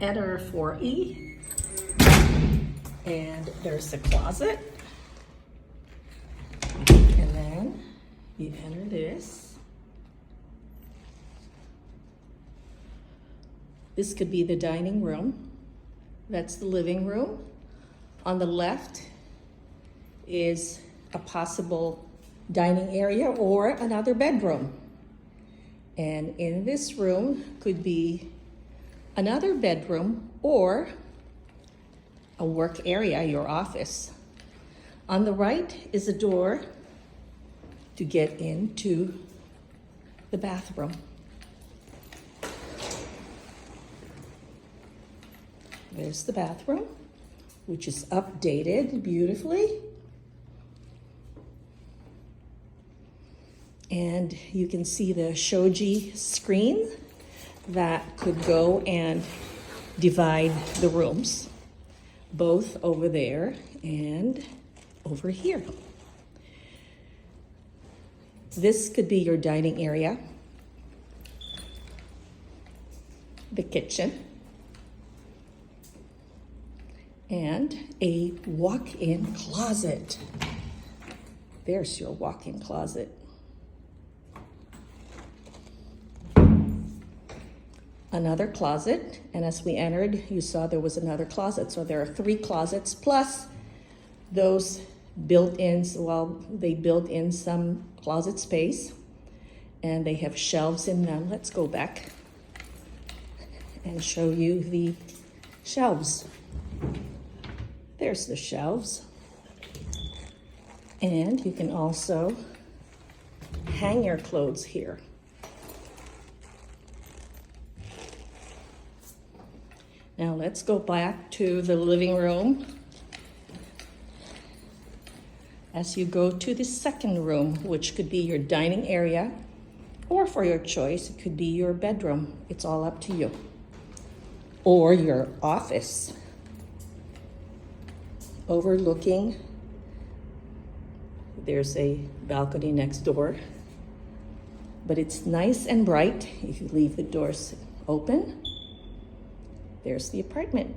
enter 4E, and there's the closet. And then you enter this. This could be the dining room. That's the living room. On the left is a possible dining area or another bedroom. And in this room could be another bedroom or a work area, your office. On the right is a door to get into the bathroom. There's the bathroom, which is updated beautifully. And you can see the shoji screen that could go and divide the rooms, both over there and over here. This could be your dining area, the kitchen, and a walk-in closet. There's your walk-in closet. Another closet, and as we entered, you saw there was another closet. So there are 3 closets plus those built-ins. Well, they built in some closet space, and they have shelves in them. Let's go back and show you the shelves. There's the shelves. And you can also hang your clothes here. Now let's go back to the living room. As you go to the second room, which could be your dining area, or for your choice, it could be your bedroom. It's all up to you. Or your office, overlooking. There's a balcony next door, but it's nice and bright if you leave the doors open. There's the apartment.